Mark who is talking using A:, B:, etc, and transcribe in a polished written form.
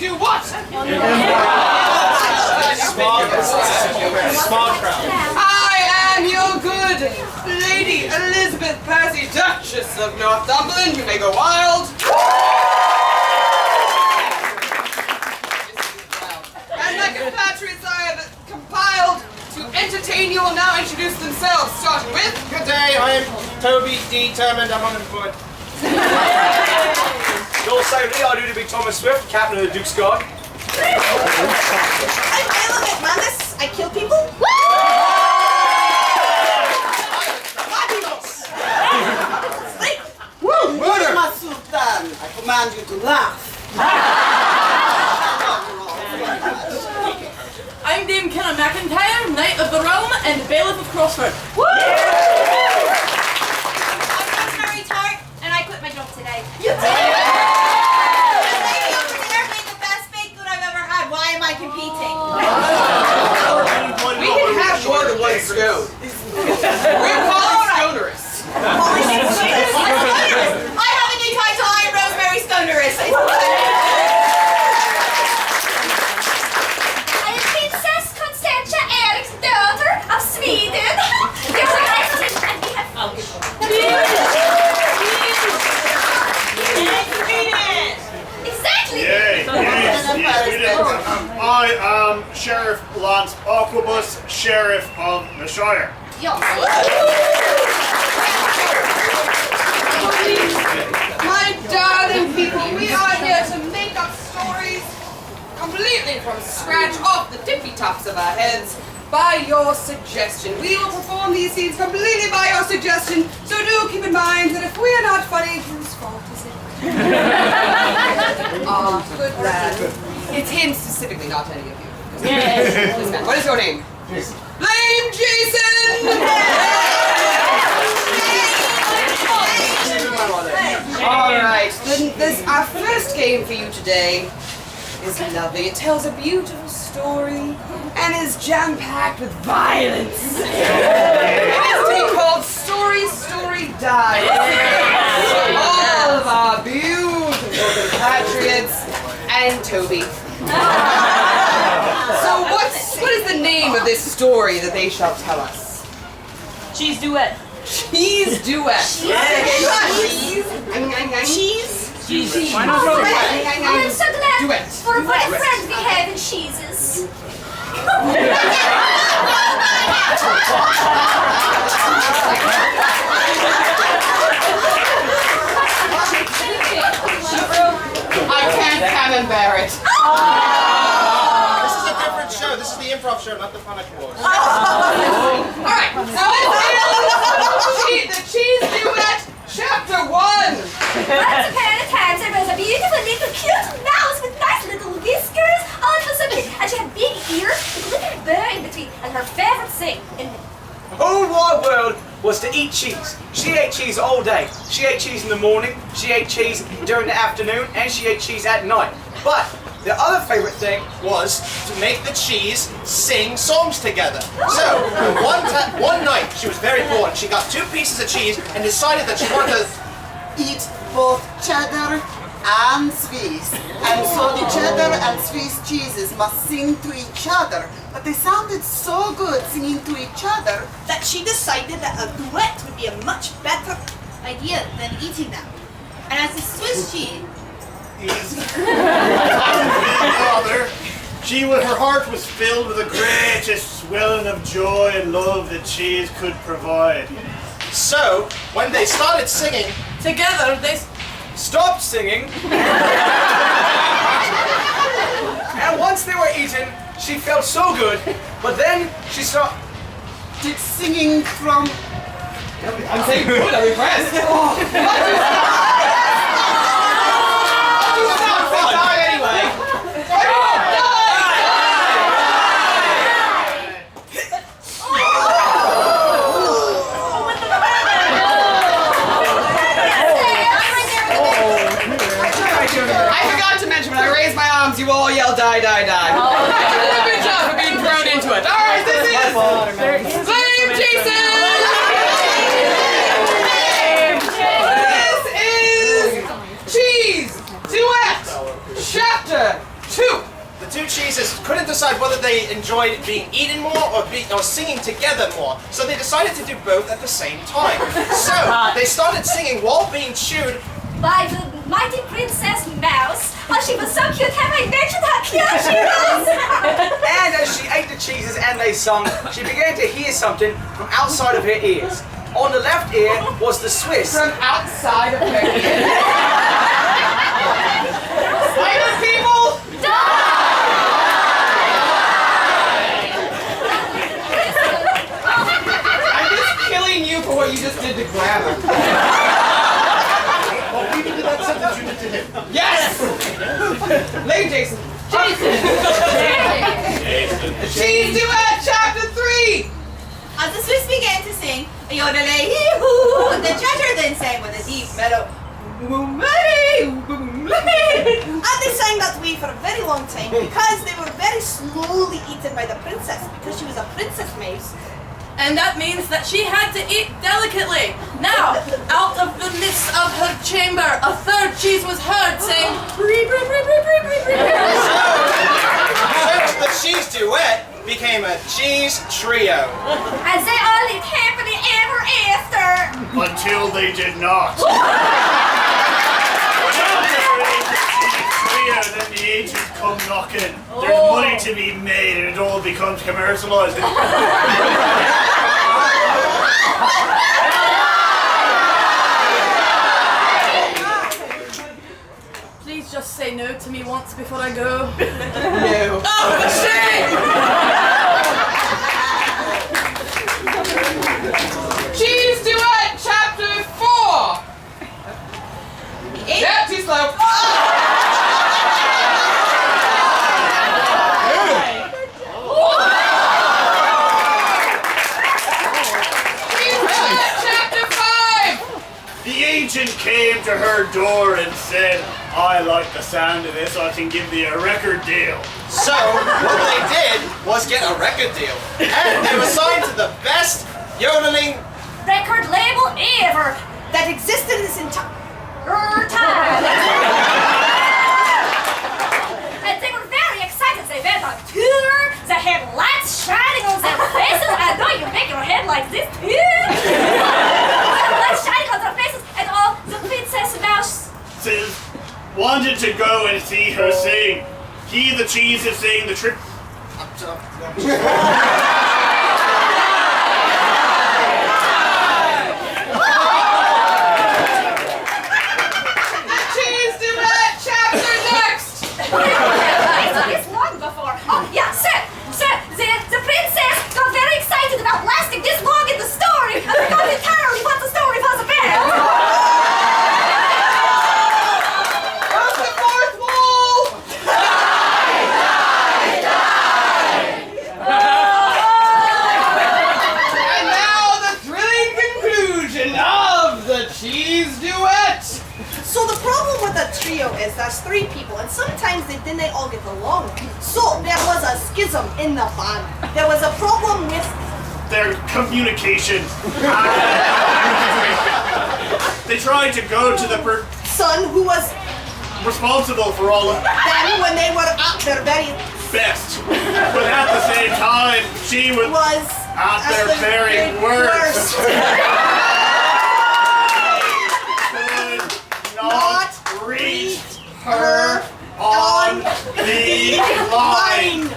A: do what?
B: Small crowd.
A: I am your good Lady Elizabeth Percy, Duchess of Northumberland. You may go wild. And my compatriots I have compiled to entertain you will now introduce themselves, starting with...
B: Good day, I am Toby, determined, I'm unemployed.
C: Yours safely, I do to be Thomas Swift, Captain of the Duke's Guard.
D: I'm Isla McManus. I kill people.
B: Murder!
D: Sultan, I command you to laugh.
E: I'm Dame Kenna McIntyre, Knight of the Realm and Bailiff of Crossford.
F: I'm Rosemary Tart, and I quit my job today.
D: You did it! The lady over there made the best baked good I've ever had. Why am I competing?
A: We can have more than one scone. We're calling sconerous.
D: I have a new title. I am Rosemary Stonerous.
F: I am Princess Constantia Eric's daughter of Sweden. You're a nice team, and we have fun. Exactly.
B: I am Sheriff Lance Octopus, Sheriff of the Shire.
A: My darling people, we are here to make up stories completely from scratch, off the tippy tops of our heads, by your suggestion. We will perform these scenes completely by your suggestion, so do keep in mind that if we are not funny, whose fault is it? Good lad. It's him specifically, not any of you. Yes. What is your name?
B: Jason.
A: Blame Jason! Alright, our first game for you today is lovely. It tells a beautiful story and is jam-packed with violence. It is to be called Story, Story, Die. All of our beautiful compatriots and Toby. So what is the name of this story that they shall tell us?
E: Cheese duet.
A: Cheese duet.
D: Cheese?
E: Cheese.
F: I'm so glad
A: Duet.
F: for what a friend we have in cheeses.
A: I can't bear it.
B: This is a different show. This is the Improv show, not the Punish Wars.
A: Alright, so the Cheese Duet, Chapter 1.
F: Once upon a time, there was a beautiful little cute mouse with nice little whiskers, all of a sudden, and she had big ears with a little bird in between, and her favorite thing.
C: The whole wide world was to eat cheese. She ate cheese all day. She ate cheese in the morning, she ate cheese during the afternoon, and she ate cheese at night. But the other favorite thing was
B: To make the cheese sing songs together. So, one night, she was very bored. She got 2 pieces of cheese and decided that she wanted to
D: Eat both cheddar and Swiss. And so the cheddar and Swiss cheeses must sing to each other. But they sounded so good singing to each other that she decided that a duet would be a much better idea than eating them. And as the Swiss cheese
B: Father, her heart was filled with the greatest swelling of joy and love that cheese could provide. So, when they started singing,
E: Together, they
C: stopped singing. And once they were eaten, she felt so good. But then she started
D: singing from
A: I'm saying good, I'm impressed. Anyway. I forgot to mention when I raised my arms, you all yelled die, die, die. Good job for being thrown into it. Alright, this is Blame Jason! This is Cheese Duet Chapter 2.
B: they enjoyed being eaten more or singing together more. So they decided to do both at the same time. So they started singing while being chewed.
F: By the mighty Princess Mouse. Oh, she was so cute. Have I mentioned how cute she was?
C: And as she ate the cheeses and they sung, she began to hear something from outside of her ears. On the left ear was the Swiss.
A: From outside of her ear.
C: Spider people!
A: I'm just killing you for what you just did to Grandma.
B: Well, we did that sentence you did to him.
A: Yes! Lay Jason. Cheese Duet Chapter 3!
G: As the Swiss began to sing, a yodelay hee-hoo, the judger then sang with a deep mellow, and they sang that way for a very long time because they were very slowly eaten by the princess because she was a princess mouse.
E: And that means that she had to eat delicately. Now, out of the midst of her chamber, a third cheese was heard saying, "Bree, bree, bree, bree, bree, bree, bree."
B: So the cheese duet became a cheese trio.
F: And they all lived happily ever after.
B: Until they did not. Then the agents come knocking. There's money to be made and it all becomes commercialized.
E: Please just say no to me once before I go.
A: No.
E: Oh, the shame!
A: Cheese Duet Chapter 4! Yeah, too slow.
B: The agent came to her door and said, I like the sound of this, I can give thee a record deal. So, what they did was get a record deal. And they were signed to the best yodeling
F: Record label ever.
G: That existed in this entire
F: Time. And they were very excited. They went on tour. They had lights shining on their faces. I know you make your head like this too. Lights shining on their faces, and all the Princess Mouse
B: wanted to go and see her sing. He, the cheese, is saying the trip.
A: Cheese Duet Chapter next!
F: This long before. Oh yeah, sir, the princess got very excited about lasting this long in the story and forgot entirely what the story was about.
A: What's the fourth wall? And now the thrilling conclusion of the Cheese Duet!
G: So the problem with the trio is there's three people and sometimes they didn't all get along. So there was a schism in the band. There was a problem with
B: Their communication. They tried to go to the
G: son who was
B: responsible for all of
G: them when they were at their very
B: best. But at the same time, she was at their very worst. Could not reach her on the line.